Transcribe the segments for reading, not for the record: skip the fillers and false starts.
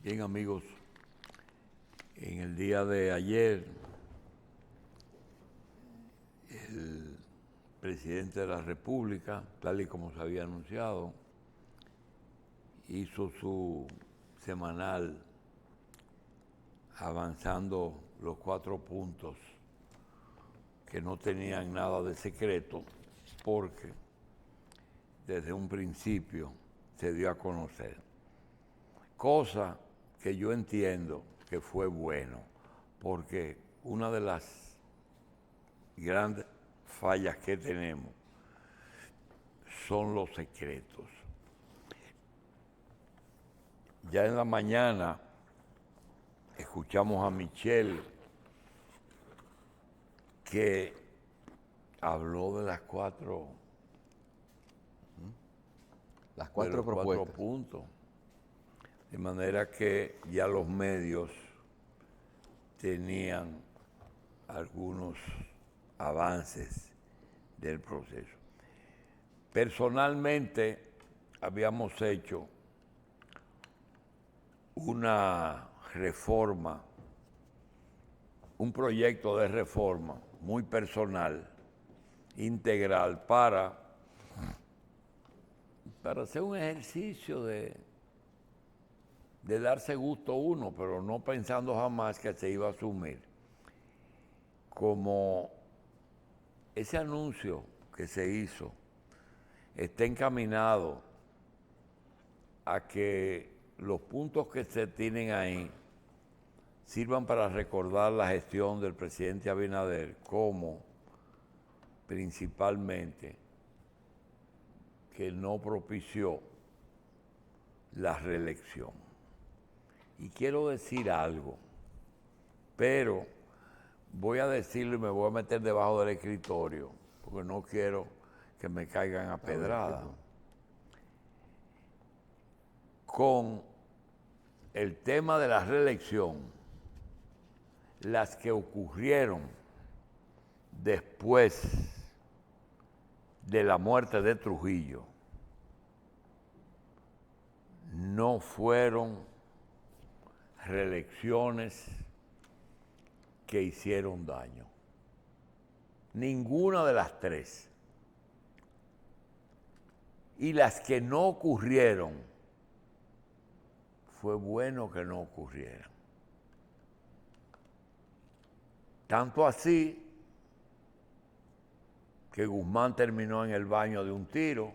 Bien, amigos, en el día de ayer, el presidente de la República, tal y como se había anunciado, hizo su semanal avanzando los 4 puntos que no tenían nada de secreto, porque desde un principio se dio a conocer. Cosa que yo entiendo que fue bueno, porque una de las grandes fallas que tenemos son los secretos. Ya en la mañana escuchamos a Michelle que habló de las cuatro propuestas. puntos. De manera que ya los medios tenían algunos avances del proceso. Personalmente habíamos hecho una reforma, un proyecto de reforma muy personal, integral, para hacer un ejercicio de darse gusto uno, pero no pensando jamás que se iba a asumir. Como ese anuncio que se hizo está encaminado a que los puntos que se tienen ahí sirvan para recordar la gestión del presidente Abinader, como principalmente que no propició la reelección. Y quiero decir algo, pero voy a decirlo y me voy a meter debajo del escritorio, porque no quiero que me caigan a pedrada. Con el tema de la reelección, las que ocurrieron después de la muerte de Trujillo no fueron reelecciones que hicieron daño. Ninguna de las tres. Y las que no ocurrieron, fue bueno que no ocurrieran. Tanto así que Guzmán terminó en el baño de un tiro,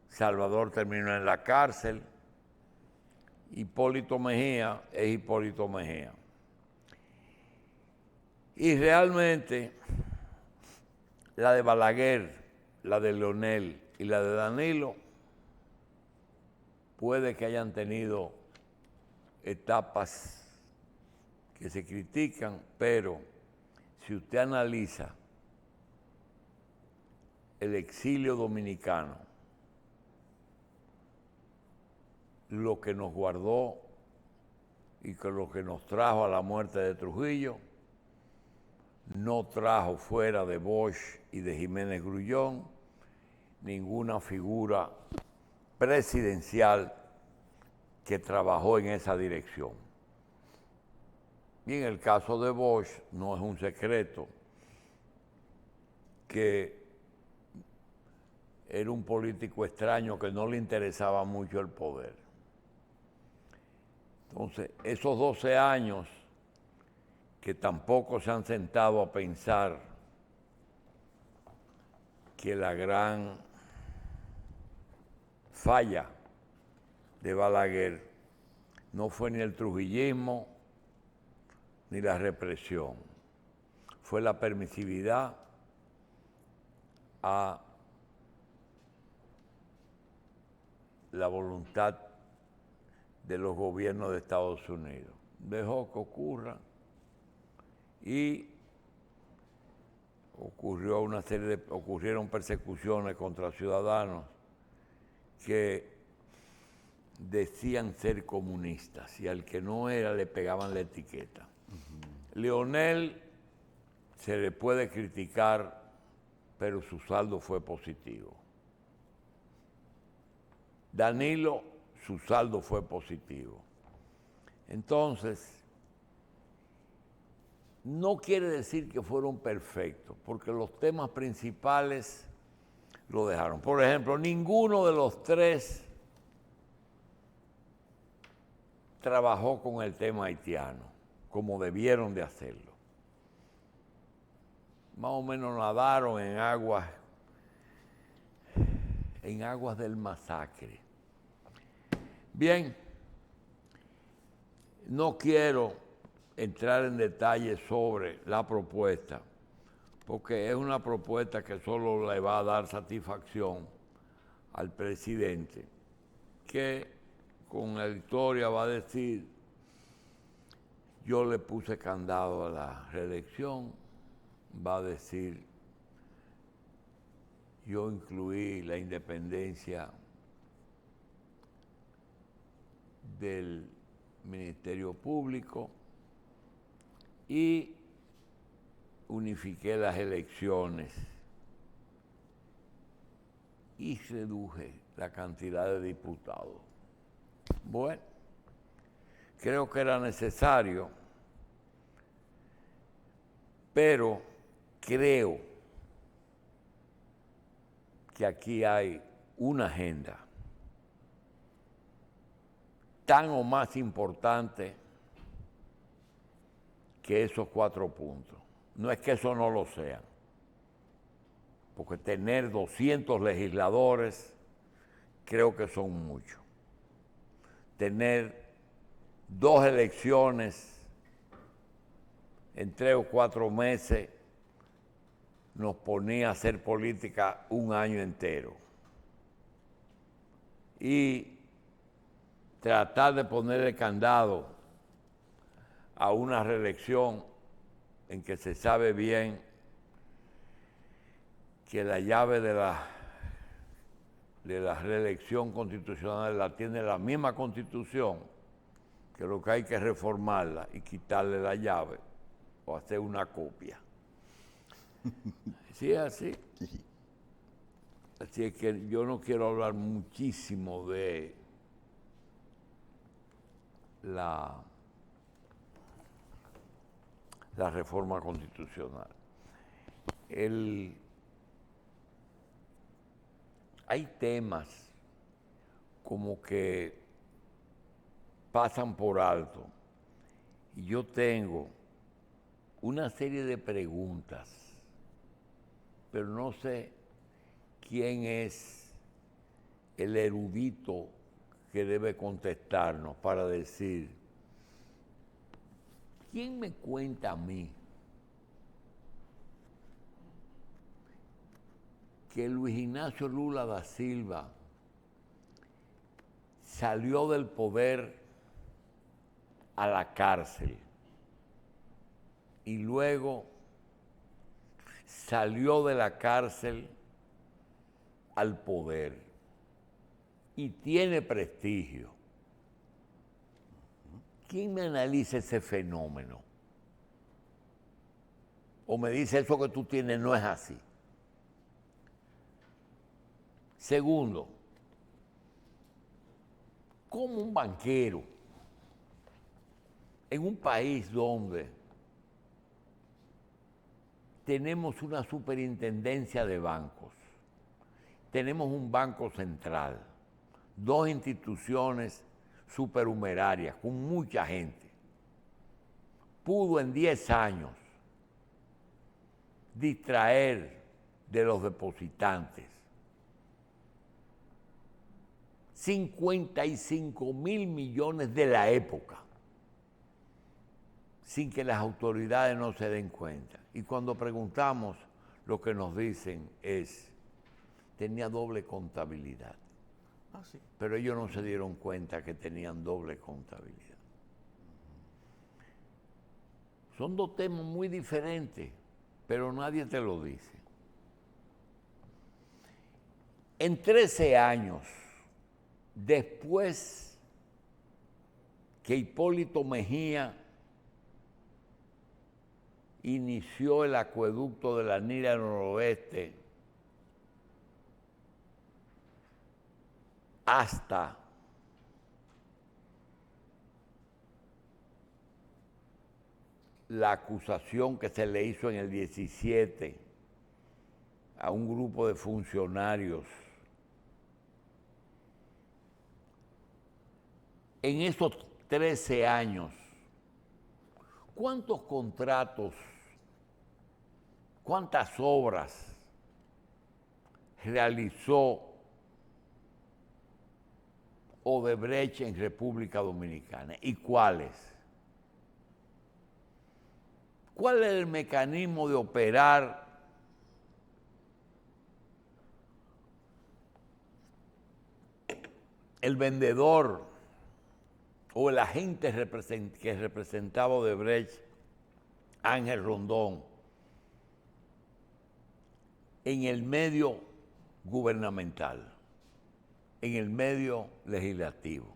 Salvador terminó en la cárcel, Hipólito Mejía es Hipólito Mejía. Y realmente la de Balaguer, la de Leonel y la de Danilo puede que hayan tenido etapas que se critican, pero si usted analiza el exilio dominicano, lo que nos guardó y lo que nos trajo a la muerte de Trujillo, no trajo fuera de Bosch y de Jiménez Grullón ninguna figura presidencial que trabajó en esa dirección. Y en el caso de Bosch no es un secreto que era un político extraño que no le interesaba mucho el poder. Entonces, esos 12 años que tampoco se han sentado a pensar que la gran falla de Balaguer no fue ni el trujillismo ni la represión, fue la permisividad a la voluntad de los gobiernos de Estados Unidos. Dejó que ocurra y ocurrieron persecuciones contra ciudadanos que decían ser comunistas y al que no era le pegaban la etiqueta. Leonel se le puede criticar, pero su saldo fue positivo. Danilo, su saldo fue positivo. Entonces, no quiere decir que fueron perfectos, porque los temas principales lo dejaron. Por ejemplo, ninguno de los tres trabajó con el tema haitiano, como debieron de hacerlo. Más o menos nadaron en aguas del masacre. Bien, no quiero entrar en detalles sobre la propuesta, porque es una propuesta que solo le va a dar satisfacción al presidente, que con la victoria va a decir: yo le puse candado a la reelección, va a decir: yo incluí la independencia del Ministerio Público y unifiqué las elecciones y reduje la cantidad de diputados. Bueno, creo que era necesario, pero creo que aquí hay una agenda tan o más importante que esos 4 puntos. No es que eso no lo sean, porque tener 200 legisladores creo que son muchos. Tener 2 elecciones en 3 o 4 meses nos ponía a hacer política un año entero. Y tratar de ponerle candado a una reelección en que se sabe bien que la llave de la reelección constitucional la tiene la misma Constitución, que lo que hay que reformarla y quitarle la llave o hacer una copia. Sí, es así. Así es que yo no quiero hablar muchísimo de la reforma constitucional. Hay temas como que pasan por alto y yo tengo una serie de preguntas, pero no sé quién es el erudito que debe contestarnos para decir: ¿quién me cuenta a mí que Luis Ignacio Lula da Silva salió del poder a la cárcel y luego salió de la cárcel al poder y tiene prestigio? ¿Quién me analiza ese fenómeno? O me dice: eso que tú tienes no es así. Segundo, ¿cómo un banquero en un país donde tenemos una superintendencia de bancos, tenemos un banco central, 2 instituciones supernumerarias con mucha gente, pudo en 10 años distraer de los depositantes 55.000 millones de la época sin que las autoridades no se den cuenta? Y cuando preguntamos, lo que nos dicen es: tenía doble contabilidad. Ah, sí. Pero ellos no se dieron cuenta que tenían doble contabilidad. Son 2 temas muy diferentes, pero nadie te lo dice. En 13 años, después que Hipólito Mejía inició el acueducto de la Nira Noroeste hasta la acusación que se le hizo en el 17 a un grupo de funcionarios. En esos 13 años, ¿cuántos contratos, cuántas obras realizó Odebrecht en República Dominicana? ¿Y cuáles? ¿Cuál es el mecanismo de operar el vendedor o el agente que representaba a Odebrecht, Ángel Rondón, en el medio gubernamental, en el medio legislativo?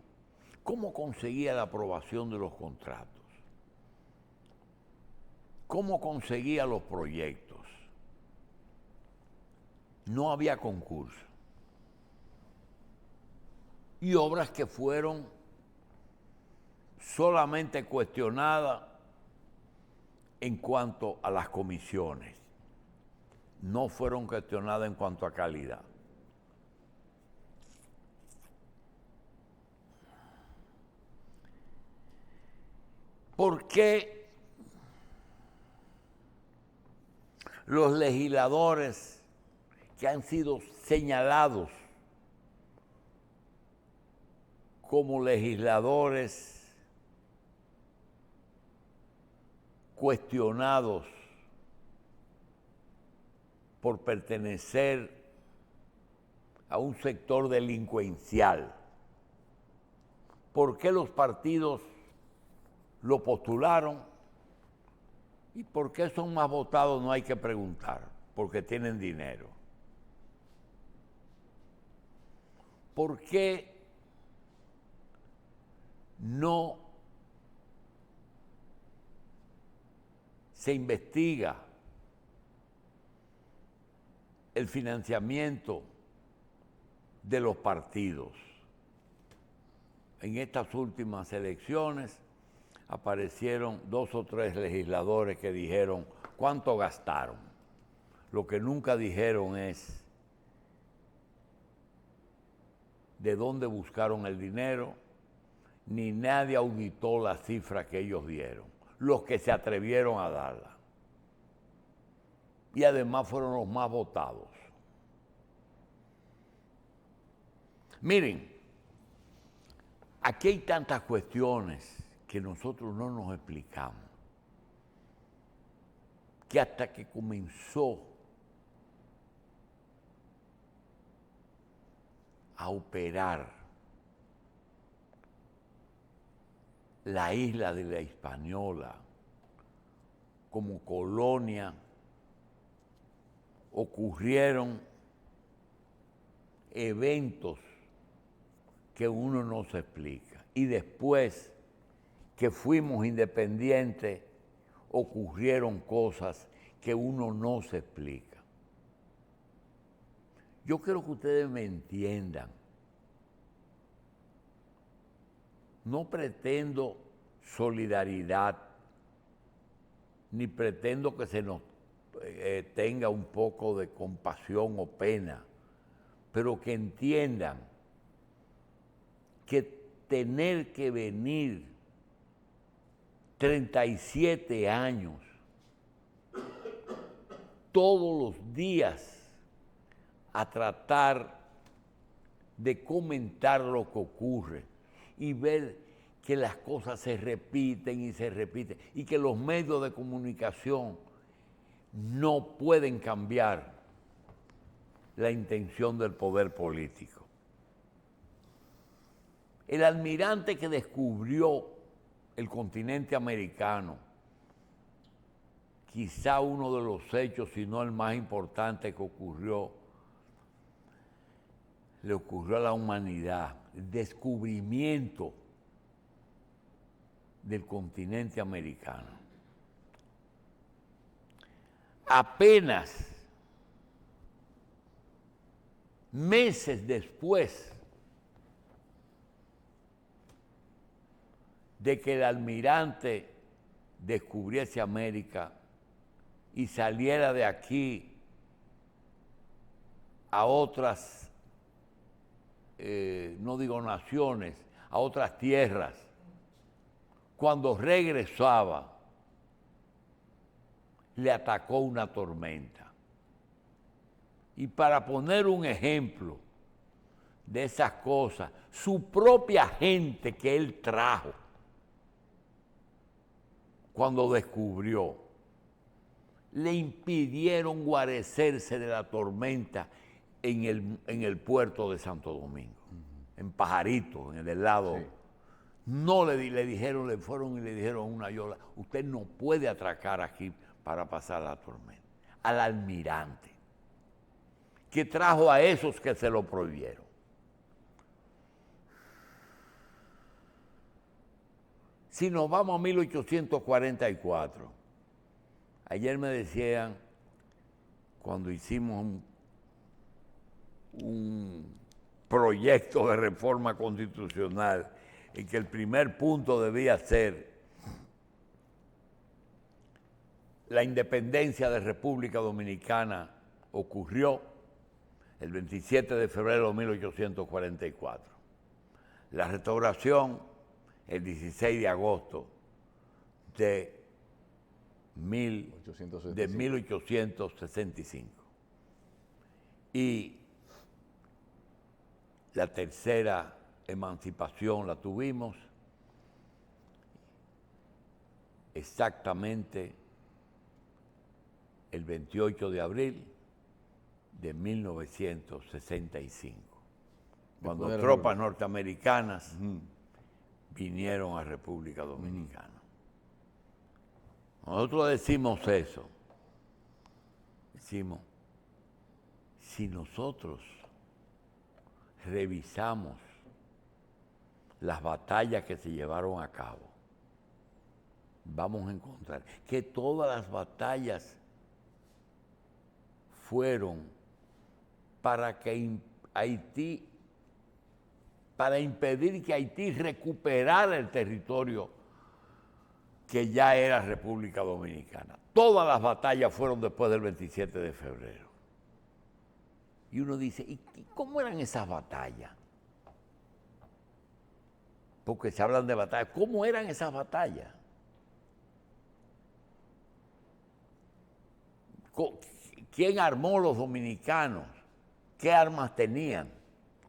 ¿Cómo conseguía la aprobación de los contratos? ¿Cómo conseguía los proyectos? No había concurso. Y obras que fueron solamente cuestionadas en cuanto a las comisiones. No fueron cuestionadas en cuanto a calidad. ¿Por qué los legisladores que han sido señalados como legisladores cuestionados por pertenecer a un sector delincuencial, por qué los partidos lo postularon? ¿Y por qué son más votados? No hay que preguntar, porque tienen dinero. ¿Por qué no se investiga el financiamiento de los partidos? En estas últimas elecciones aparecieron 2 o 3 legisladores que dijeron cuánto gastaron. Lo que nunca dijeron es de dónde buscaron el dinero, ni nadie auditó la cifra que ellos dieron, los que se atrevieron a darla. Y además fueron los más votados. Miren, aquí hay tantas cuestiones que nosotros no nos explicamos, que hasta que comenzó a operar la isla de la Hispaniola como colonia, ocurrieron eventos que uno no se explica. Y después que fuimos independientes, ocurrieron cosas que uno no se explica. Yo quiero que ustedes me entiendan. No pretendo solidaridad, ni pretendo que se nos tenga un poco de compasión o pena, pero que entiendan que tener que venir 37 años, todos los días, a tratar de comentar lo que ocurre y ver que las cosas se repiten y se repiten y que los medios de comunicación no pueden cambiar la intención del poder político. El almirante que descubrió el continente americano, quizá uno de los hechos, si no el más importante que le ocurrió a la humanidad, el descubrimiento del continente americano. Apenas meses después de que el almirante descubriese América y saliera de aquí a otras, no digo naciones, a otras tierras. Cuando regresaba, le atacó una tormenta. Y para poner un ejemplo de esas cosas, su propia gente que él trajo, cuando descubrió, le impidieron guarecerse de la tormenta en el puerto de Santo Domingo, en Pajarito, en el lado. Sí. No le dijeron, le fueron y le dijeron a una yola, usted no puede atracar aquí para pasar la tormenta. Al almirante, que trajo a esos que se lo prohibieron. Si nos vamos a 1844, ayer me decían, cuando hicimos un proyecto de reforma constitucional, en que el primer punto debía ser la independencia de República Dominicana, ocurrió el 27 de febrero de 1844. La restauración el 16 de agosto de 1865. Y la tercera emancipación la tuvimos exactamente el 28 de abril de 1965, cuando tropas norteamericanas vinieron a República Dominicana. Nosotros decimos eso. Decimos, si nosotros revisamos las batallas que se llevaron a cabo, vamos a encontrar que todas las batallas fueron para que Haití, para impedir que Haití recuperara el territorio que ya era República Dominicana. Todas las batallas fueron después del 27 de febrero. Y uno dice, ¿y cómo eran esas batallas? Porque se hablan de batallas. ¿Cómo eran esas batallas? ¿Quién armó los dominicanos? ¿Qué armas tenían?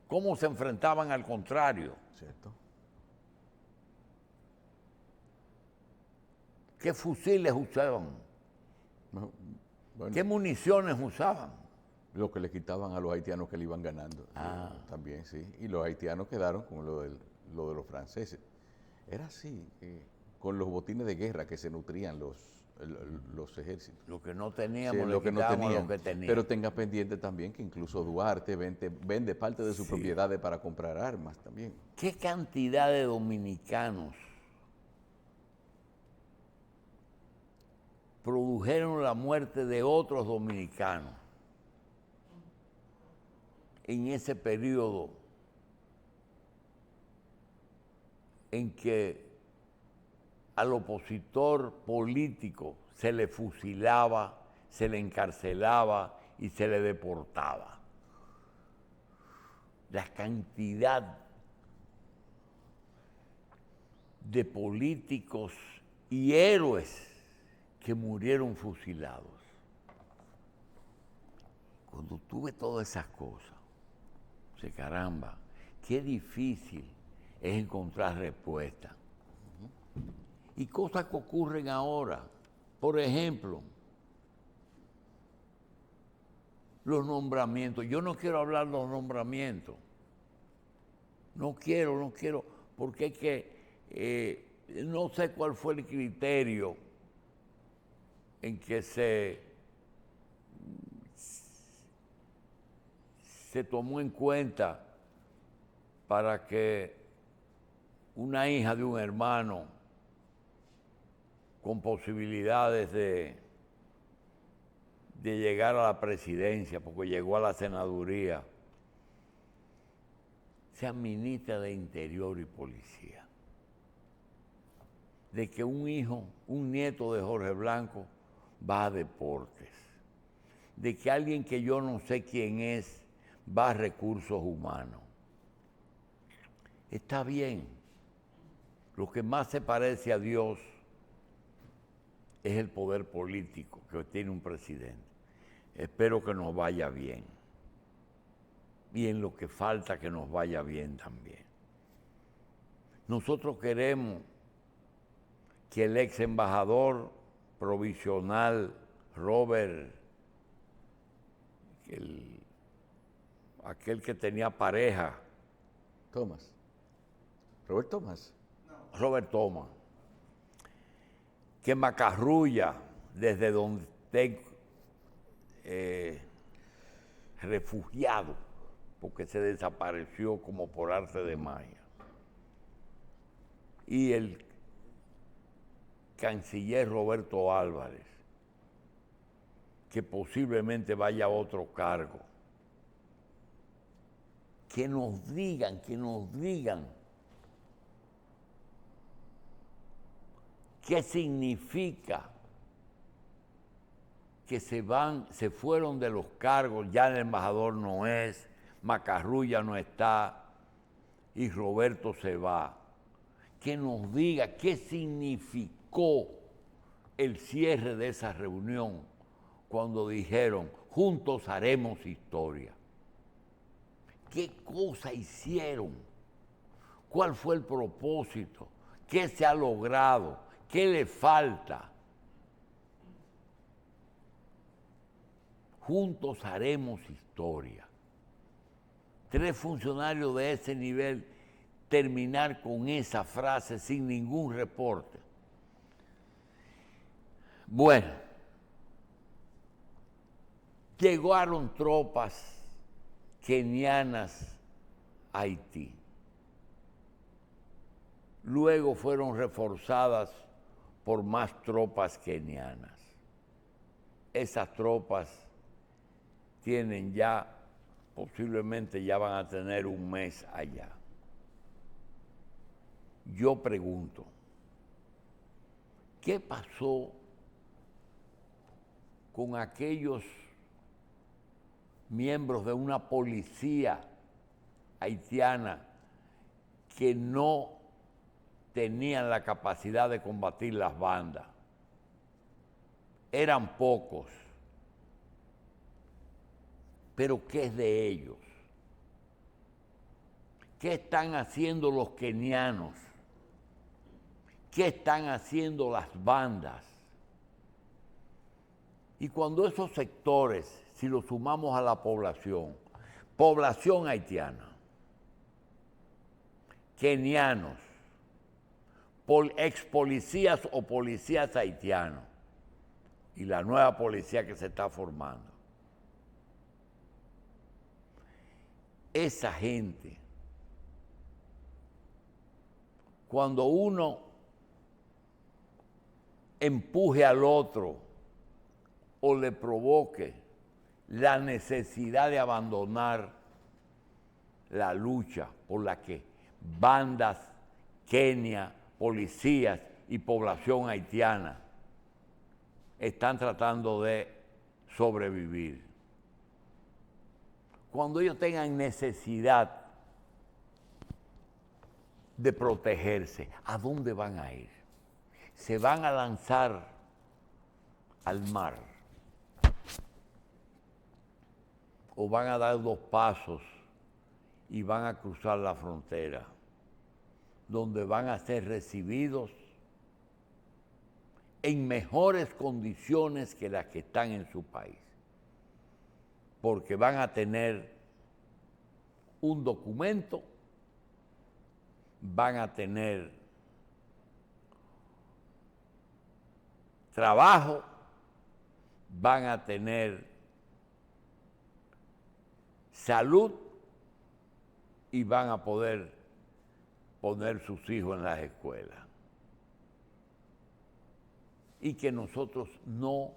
¿Cómo se enfrentaban al contrario? ¿Cierto? ¿Qué fusiles usaban? Bueno, ¿qué municiones usaban? Lo que le quitaban a los haitianos que le iban ganando. También, sí. Y los haitianos quedaron con lo de los franceses. Era así, con los botines de guerra que se nutrían los ejércitos. Lo que no teníamos, sí, lo que no tenían, lo que tenían. Pero tenga pendiente también que incluso Duarte vende parte de sus propiedades para comprar armas también. ¿Qué cantidad de dominicanos produjeron la muerte de otros dominicanos en ese periodo en que al opositor político se le fusilaba, se le encarcelaba y se le deportaba? La cantidad de políticos y héroes que murieron fusilados. Cuando tuve todas esas cosas, caramba, qué difícil es encontrar respuestas. Y cosas que ocurren ahora. Por ejemplo, los nombramientos. Yo no quiero hablar de los nombramientos. No quiero, porque es que no sé cuál fue el criterio en que se tomó en cuenta para que una hija de un hermano con posibilidades de llegar a la presidencia, porque llegó a la senaduría, sea ministra de Interior y Policía. de que un hijo, un nieto de Jorge Blanco va a deportes, de que alguien que yo no sé quién es va a recursos humanos. Está bien. Lo que más se parece a Dios es el poder político que tiene un presidente. Espero que nos vaya bien. Y en lo que falta que nos vaya bien también. Nosotros queremos que el ex embajador provisional Robert, aquel que tenía pareja, Robert Thomas, que macarrulla desde donde esté refugiado, porque se desapareció como por arte de magia. Y el canciller Roberto Álvarez, que posiblemente vaya a otro cargo. Que nos digan qué significa que se fueron de los cargos, ya el embajador no es, Macarrulla no está y Roberto se va. Que nos diga qué significó el cierre de esa reunión cuando dijeron, juntos haremos historia. ¿Qué cosa hicieron? ¿Cuál fue el propósito? ¿Qué se ha logrado? ¿Qué le falta? Juntos haremos historia. 3 funcionarios de ese nivel terminar con esa frase sin ningún reporte. Bueno, llegaron tropas kenianas a Haití. Luego fueron reforzadas por más tropas kenianas. Esas tropas tienen ya, posiblemente ya van a tener un mes allá. Yo pregunto, ¿qué pasó con aquellos miembros de una policía haitiana que no tenían la capacidad de combatir las bandas? Eran pocos, pero ¿qué es de ellos? ¿Qué están haciendo los kenianos? ¿Qué están haciendo las bandas? Y cuando esos sectores, si los sumamos a la población haitiana, kenianos, ex policías o policías haitianos, y la nueva policía que se está formando, esa gente, cuando uno empuje al otro o le provoque la necesidad de abandonar la lucha por la que bandas, Kenia, policías y población haitiana están tratando de sobrevivir. Cuando ellos tengan necesidad de protegerse, ¿a dónde van a ir? Se van a lanzar al mar o van a dar 2 pasos y van a cruzar la frontera, donde van a ser recibidos en mejores condiciones que las que están en su país, porque van a tener un documento, van a tener trabajo, van a tener salud y van a poder poner sus hijos en las escuelas. Y que nosotros no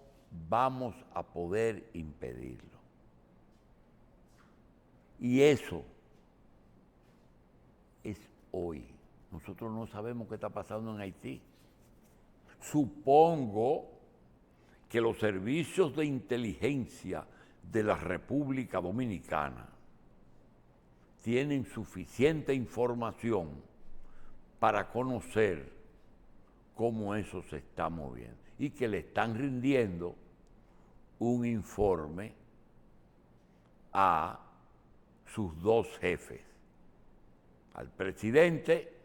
vamos a poder impedirlo. Y eso es hoy. Nosotros no sabemos qué está pasando en Haití. Supongo que los servicios de inteligencia de la República Dominicana tienen suficiente información para conocer cómo eso se está moviendo y que le están rindiendo un informe a sus dos jefes, al presidente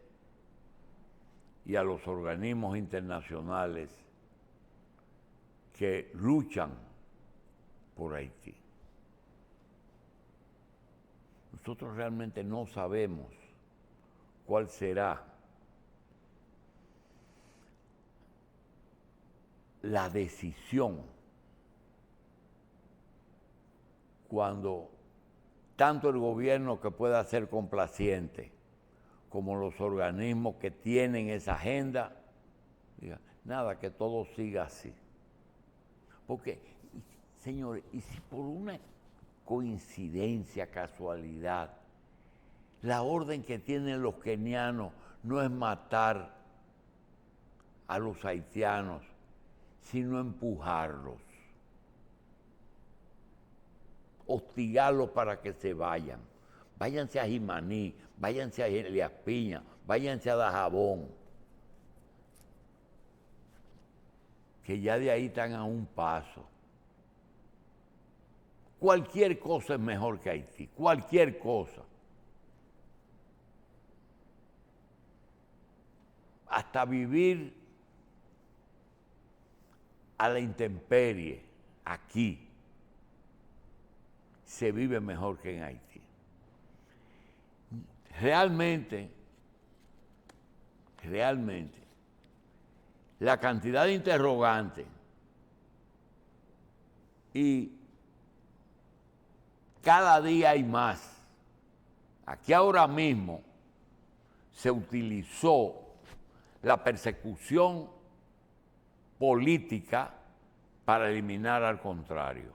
y a los organismos internacionales que luchan por Haití. Nosotros realmente no sabemos cuál será la decisión cuando tanto el gobierno, que pueda ser complaciente, como los organismos que tienen esa agenda, digan, nada, que todo siga así. Porque, señores, y si por una coincidencia, casualidad, la orden que tienen los kenianos no es matar a los haitianos, sino empujarlos, hostigarlos para que se vayan. Váyanse a Jimaní, váyanse a Elías Piña, váyanse a Dajabón, que ya de ahí están a un paso. Cualquier cosa es mejor que Haití, cualquier cosa. Hasta vivir a la intemperie aquí se vive mejor que en Haití. Realmente, la cantidad de interrogantes y cada día hay más. Aquí ahora mismo se utilizó la persecución política para eliminar al contrario.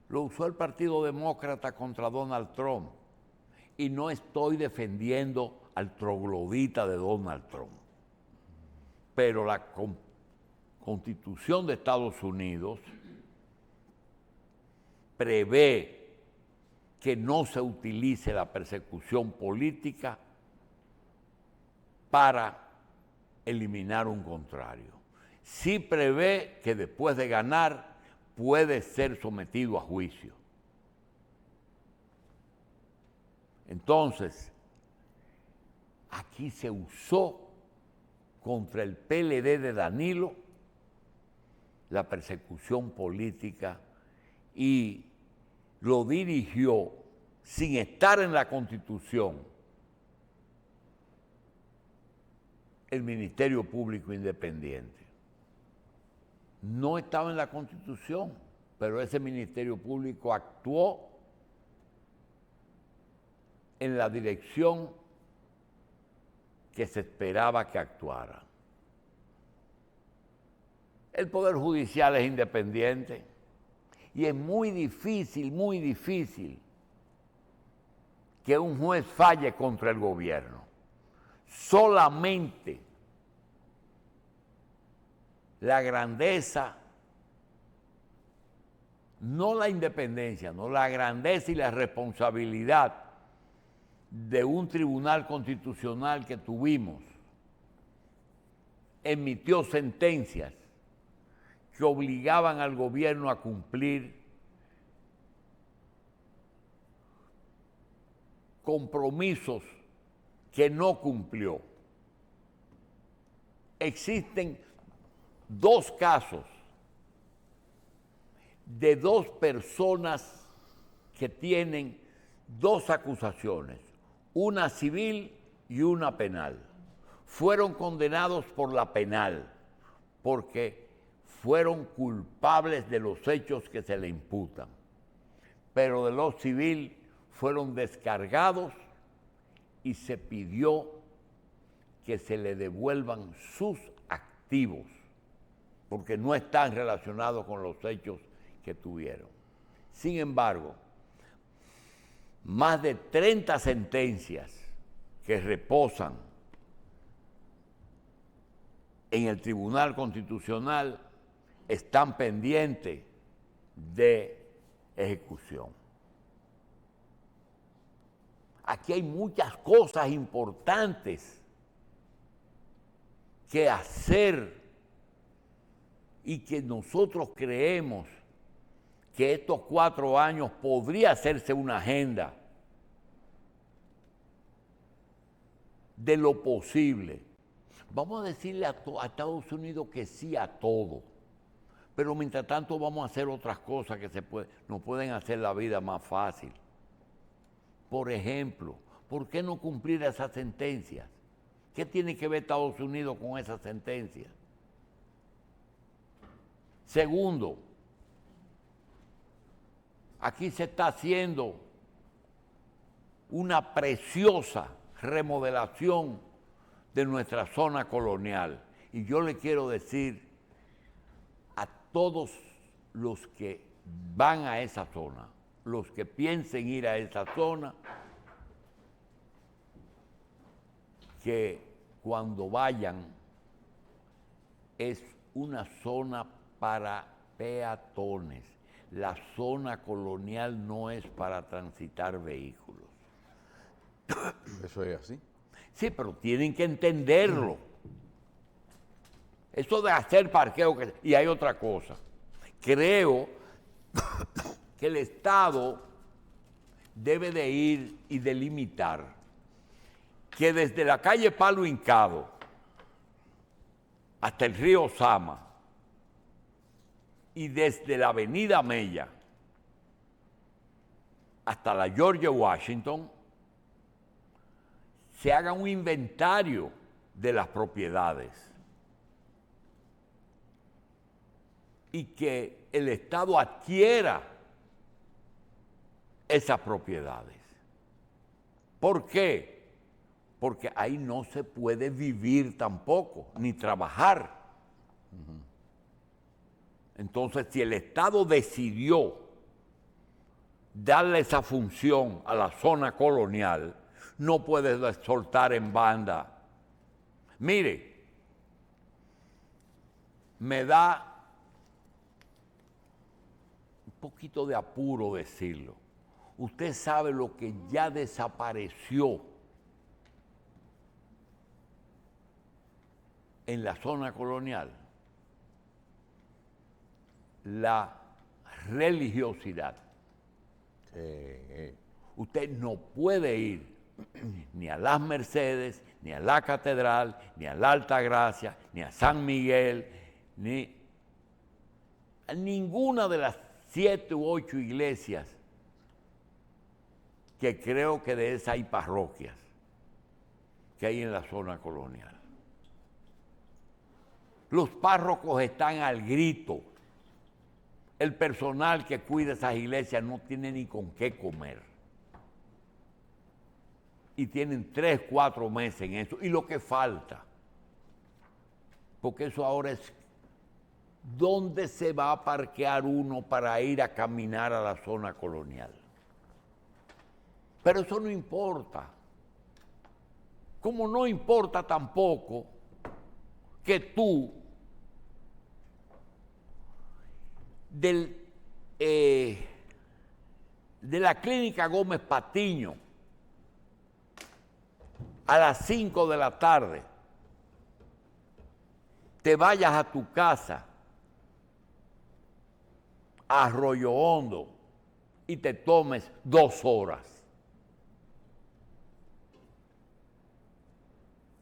Lo usó el Partido Demócrata contra Donald Trump. Y no estoy defendiendo al troglodita de Donald Trump. Pero la Constitución de Estados Unidos prevé que no se utilice la persecución política para eliminar un contrario. Sí prevé que después de ganar puede ser sometido a juicio. Entonces, aquí se usó contra el PLD de Danilo la persecución política y lo dirigió sin estar en la Constitución el Ministerio Público Independiente. No estaba en la Constitución, pero ese Ministerio Público actuó en la dirección que se esperaba que actuara. El Poder Judicial es independiente y es muy difícil que un juez falle contra el gobierno. Solamente la grandeza, no la independencia, no la grandeza y la responsabilidad de un tribunal constitucional que tuvimos, emitió sentencias que obligaban al gobierno a cumplir compromisos que no cumplió. Existen dos casos de dos personas que tienen dos acusaciones, una civil y una penal. Fueron condenados por la penal porque fueron culpables de los hechos que se le imputan, pero de lo civil fueron descargados y se pidió que se le devuelvan sus activos porque no están relacionados con los hechos que tuvieron. Sin embargo, más de 30 sentencias que reposan en el Tribunal Constitucional están pendientes de ejecución. Aquí hay muchas cosas importantes que hacer y que nosotros creemos que estos 4 años podría hacerse una agenda de lo posible. Vamos a decirle a Estados Unidos que sí a todo, pero mientras tanto vamos a hacer otras cosas que nos pueden hacer la vida más fácil. Por ejemplo, ¿por qué no cumplir esas sentencias? ¿Qué tiene que ver Estados Unidos con esas sentencias? Segundo, aquí se está haciendo una preciosa remodelación de nuestra zona colonial. Y yo le quiero decir a todos los que van a esa zona, los que piensen ir a esa zona, que cuando vayan es una zona para peatones. La zona colonial no es para transitar vehículos. Eso es así. Sí, pero tienen que entenderlo. Eso de hacer parqueo, y hay otra cosa. Creo que el Estado debe de ir y delimitar que desde la calle Palo Hincado hasta el río Sama y desde la avenida Mella hasta la George Washington se haga un inventario de las propiedades y que el Estado adquiera esas propiedades. ¿Por qué? Porque ahí no se puede vivir tampoco, ni trabajar. Entonces, si el Estado decidió darle esa función a la zona colonial, no puede soltar en banda. Mire, me da un poquito de apuro decirlo. Usted sabe lo que ya desapareció en la zona colonial. La religiosidad. Usted no puede ir ni a las Mercedes, ni a la Catedral, ni a la Alta Gracia, ni a San Miguel, ni a ninguna de las 7 u 8 iglesias que creo que de esas hay parroquias que hay en la zona colonial. Los párrocos están al grito. El personal que cuida esas iglesias no tiene ni con qué comer. Y tienen 3, 4 meses en eso. Y lo que falta, porque eso ahora es dónde se va a parquear uno para ir a caminar a la zona colonial. Pero eso no importa. Como no importa tampoco que tú de la clínica Gómez Patiño a las 5 de la tarde te vayas a tu casa a Arroyo Hondo y te tomes 2 horas.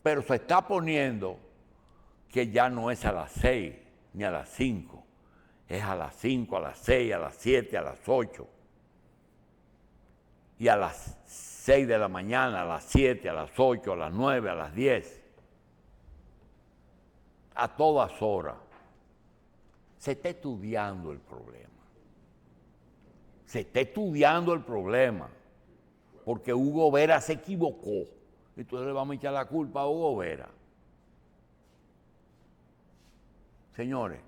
Pero se está poniendo que ya no es a las 6 ni a las 5, es a las 5, a las 6, a las 7, a las 8. Y a las 6 de la mañana, a las 7, a las 8, a las 9, a las 10. A todas horas. Se está estudiando el problema. Se está estudiando el problema. Porque Hugo Vera se equivocó. Entonces le vamos a echar la culpa a Hugo Vera. Señores,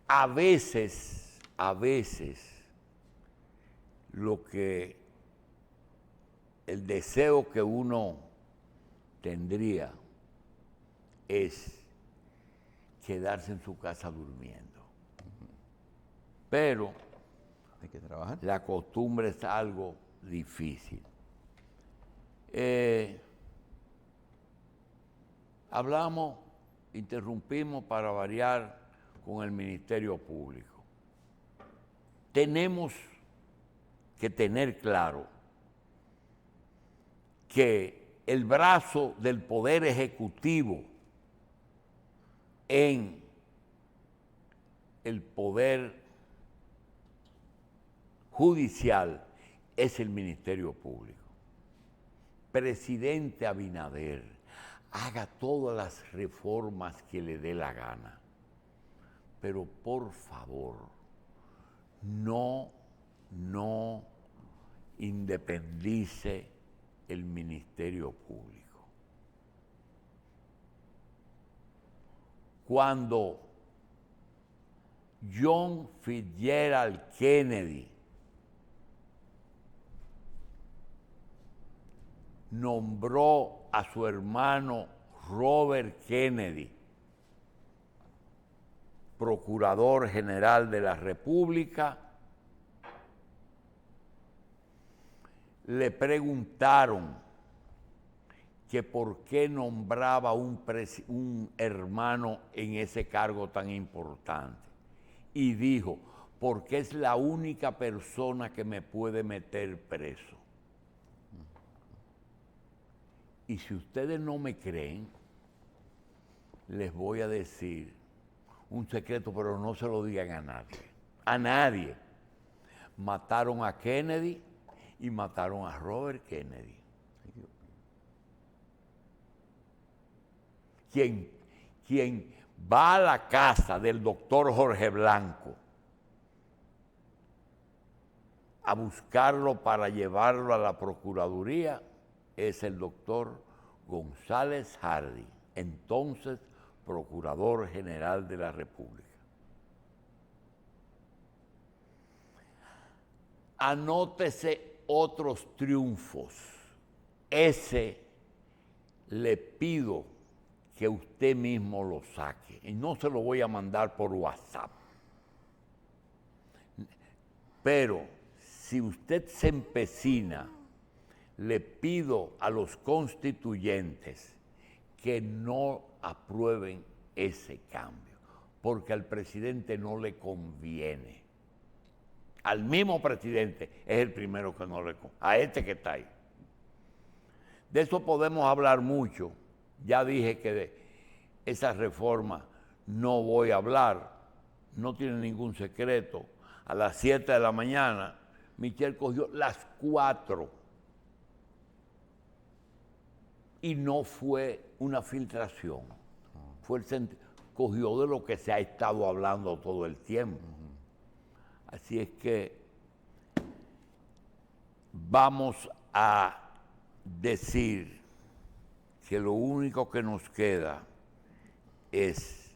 a veces, el deseo que uno tendría es quedarse en su casa durmiendo. Pero hay que trabajar. La costumbre es algo difícil. Interrumpimos para variar con el Ministerio Público. Tenemos que tener claro que el brazo del Poder Ejecutivo en el Poder Judicial es el Ministerio Público. Presidente Abinader, haga todas las reformas que le dé la gana, pero por favor, no independice el Ministerio Público. Cuando John Fitzgerald Kennedy nombró a su hermano Robert Kennedy Procurador General de la República, le preguntaron que por qué nombraba un hermano en ese cargo tan importante. Y dijo, porque es la única persona que me puede meter preso. Y si ustedes no me creen, les voy a decir un secreto, pero no se lo digan a nadie. A nadie. Mataron a Kennedy y mataron a Robert Kennedy. Quien va a la casa del doctor Jorge Blanco a buscarlo para llevarlo a la Procuraduría es el doctor González Hardy, entonces Procurador General de la República. Anótese otros triunfos. Ese le pido que usted mismo lo saque. Y no se lo voy a mandar por WhatsApp. Pero si usted se empecina, le pido a los constituyentes que no aprueben ese cambio, porque al presidente no le conviene. Al mismo presidente es el primero que no le conviene, a este que está ahí. De eso podemos hablar mucho. Ya dije que de esa reforma no voy a hablar, no tiene ningún secreto. A las 7 de la mañana, Michel cogió las 4 y no fue una filtración, cogió de lo que se ha estado hablando todo el tiempo. Así es que vamos a decir que lo único que nos queda es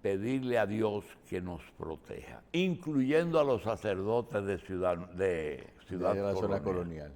pedirle a Dios que nos proteja, incluyendo a los sacerdotes de Ciudad de la zona colonial.